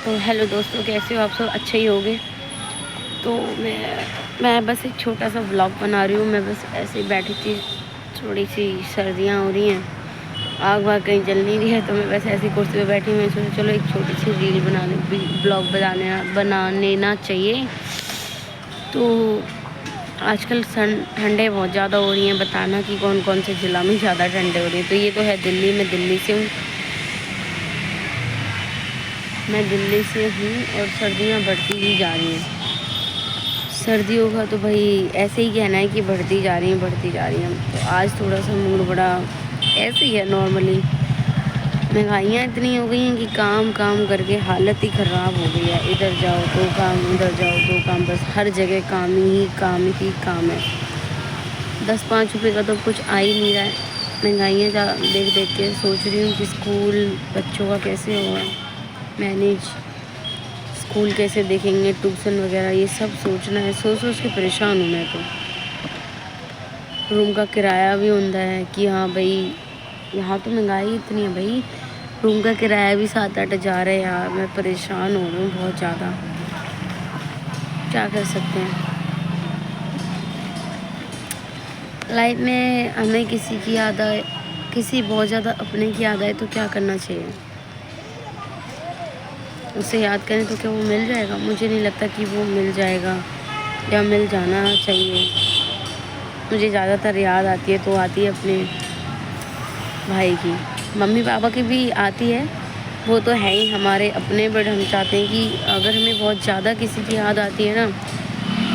तो हेलो दोस्तों, कैसे हो आप सब? अच्छे ही होंगे। तो मैं बस एक छोटा सा व्लॉग बना रही हूँ। मैं बस ऐसे ही बैठी थी, थोड़ी सी सर्दियाँ हो रही हैं, आग वाग कहीं जल नहीं रही है, तो मैं बस ऐसी कुर्सी पे बैठी। मैं सोचा चलो एक छोटी सी रील बना लें, ब्लॉग बना लेना चाहिए। तो आजकल ठंडे बहुत ज़्यादा हो रही हैं। बताना कि कौन कौन से ज़िला में ज़्यादा ठंडे हो रही हैं। तो ये तो है दिल्ली, मैं दिल्ली से हूँ। और सर्दियाँ बढ़ती ही जा रही हैं। सर्दियों का तो भाई ऐसे ही कहना है कि बढ़ती जा रही हैं। तो आज थोड़ा सा मूड बड़ा ऐसे ही है नॉर्मली। महंगाइयाँ इतनी हो गई हैं कि काम काम करके हालत ही ख़राब हो गई है। इधर जाओ तो काम, उधर जाओ तो काम, बस हर जगह काम है। 10-5 रुपये का तो कुछ आ ही नहीं रहा है। महंगाइयाँ देख देख के सोच रही हूँ कि स्कूल बच्चों का कैसे होगा मैनेज, स्कूल कैसे देखेंगे, ट्यूशन वगैरह, ये सब सोचना है। सोच सोच के परेशान हूँ मैं तो। रूम का किराया भी होता है कि हाँ भाई, यहाँ तो महंगाई इतनी है भाई, रूम का किराया भी 7-8 हज़ार है यार। मैं परेशान हो रही हूँ बहुत ज़्यादा। क्या कर सकते हैं लाइफ में? हमें किसी की याद आए, किसी बहुत ज़्यादा अपने की याद आए तो क्या करना चाहिए? उसे याद करें तो क्या वो मिल जाएगा? मुझे नहीं लगता कि वो मिल जाएगा या मिल जाना चाहिए। मुझे ज़्यादातर याद आती है तो आती है अपने भाई की। मम्मी पापा की भी आती है, वो तो है ही हमारे अपने, बट हम चाहते हैं कि अगर हमें बहुत ज़्यादा किसी की याद आती है ना,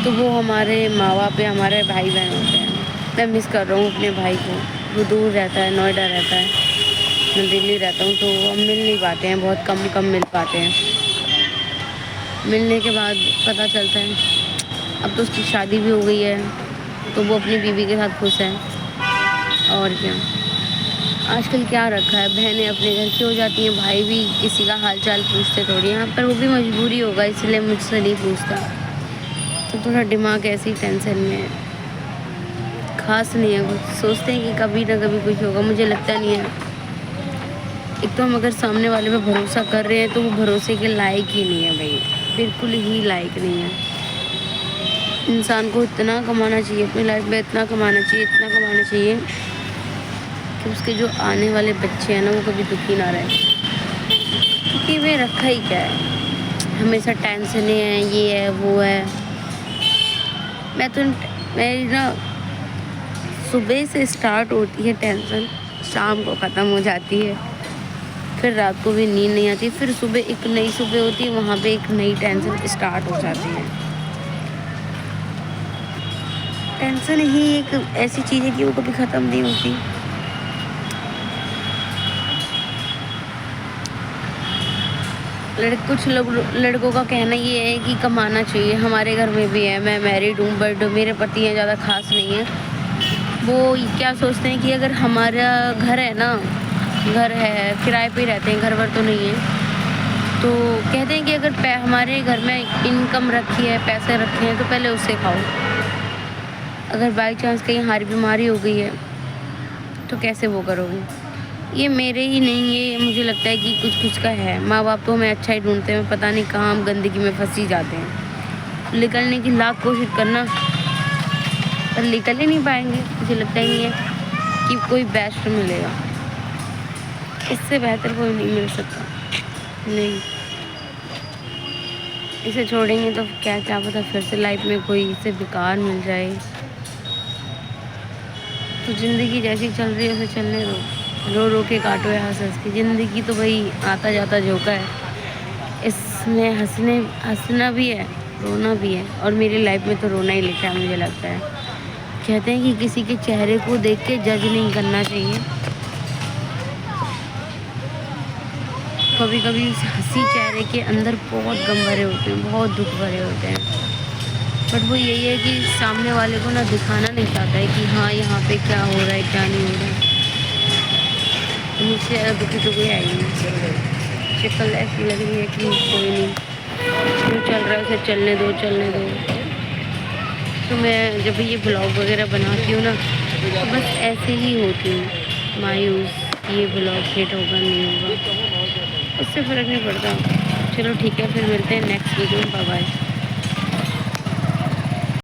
तो वो हमारे माँ बाप या हमारे भाई बहन होते हैं। मैं मिस कर रहा हूँ अपने भाई को। वो दूर रहता है, नोएडा रहता है, मैं दिल्ली रहता हूँ, तो हम मिल नहीं पाते हैं, बहुत कम मिल पाते हैं। मिलने के बाद पता चलता है अब तो उसकी शादी भी हो गई है, तो वो अपनी बीवी के साथ खुश है। और क्या, आजकल क्या रखा है, बहनें अपने घर की हो जाती हैं, भाई भी किसी का हाल चाल पूछते थोड़ी हैं। पर वो भी मजबूरी होगा, इसलिए मुझसे नहीं पूछता। तो थोड़ा दिमाग ऐसे ही टेंशन में है, खास नहीं है कुछ। सोचते हैं कि कभी ना कभी कुछ होगा, मुझे लगता नहीं है। एक तो हम अगर सामने वाले पे भरोसा कर रहे हैं तो वो भरोसे के लायक ही नहीं है भाई, बिल्कुल ही लायक नहीं है। इंसान को इतना कमाना चाहिए अपनी लाइफ में, इतना कमाना चाहिए कि उसके जो आने वाले बच्चे हैं ना, वो कभी दुखी ना रहे। क्योंकि वे रखा ही क्या है, हमेशा टेंशनें हैं, ये है वो है। मेरी ना सुबह से स्टार्ट होती है टेंशन, शाम को ख़त्म हो जाती है, फिर रात को भी नींद नहीं आती, फिर सुबह एक नई सुबह होती है, वहाँ पे एक नई टेंशन स्टार्ट हो जाती है। टेंशन ही एक ऐसी चीज़ है कि वो कभी ख़त्म नहीं होती। कुछ लोग, लड़कों का कहना ये है कि कमाना चाहिए। हमारे घर में भी है, मैं मैरिड हूँ, बट मेरे पति हैं, ज़्यादा खास नहीं है। वो क्या सोचते हैं कि अगर हमारा घर है ना, घर है, किराए पे रहते हैं, घर वर तो नहीं है, तो कहते हैं कि अगर हमारे घर में इनकम रखी है, पैसे रखे हैं, तो पहले उससे खाओ। अगर बाई चांस कहीं हमारी बीमारी हो गई है तो कैसे वो करोगे? ये मेरे ही नहीं, ये मुझे लगता है कि कुछ का है। माँ बाप तो हमें अच्छा ही ढूंढते हैं, पता नहीं कहाँ हम गंदगी में फंसी जाते हैं। निकलने की लाख कोशिश करना, पर निकल ही नहीं पाएंगे। मुझे लगता ही नहीं है कि कोई बेस्ट मिलेगा, इससे बेहतर कोई नहीं मिल सकता। नहीं, इसे छोड़ेंगे तो क्या पता फिर से लाइफ में कोई इसे बेकार मिल जाए। तो ज़िंदगी जैसी चल रही है उसे चलने दो, रो रो के काटो या हंस हंस के। ज़िंदगी तो भाई आता जाता झोंका है, इसमें हंसना भी है, रोना भी है, और मेरी लाइफ में तो रोना ही लिखा है। मुझे लगता है, कहते हैं कि किसी के चेहरे को देख के जज नहीं करना चाहिए। कभी कभी उस हंसी चेहरे के अंदर बहुत गम भरे होते हैं, बहुत दुख भरे होते हैं, बट वो यही है कि सामने वाले को ना दिखाना नहीं चाहता है कि हाँ यहाँ पे क्या हो रहा है, क्या नहीं हो रहा है। मुझसे ज़्यादा दुखी तो कोई आई नहीं। शक्ल ऐसी लग रही है कि कोई नहीं, जो चल रहा है उसे चलने दो। तो मैं जब ये ब्लॉग वगैरह बनाती हूँ ना, तो बस ऐसे ही होती हूँ मायूस, ये ब्लॉग हिट होगा नहीं होगा, उससे फ़र्क नहीं पड़ता। चलो ठीक है, फिर मिलते हैं नेक्स्ट वीडियो में। Bye bye.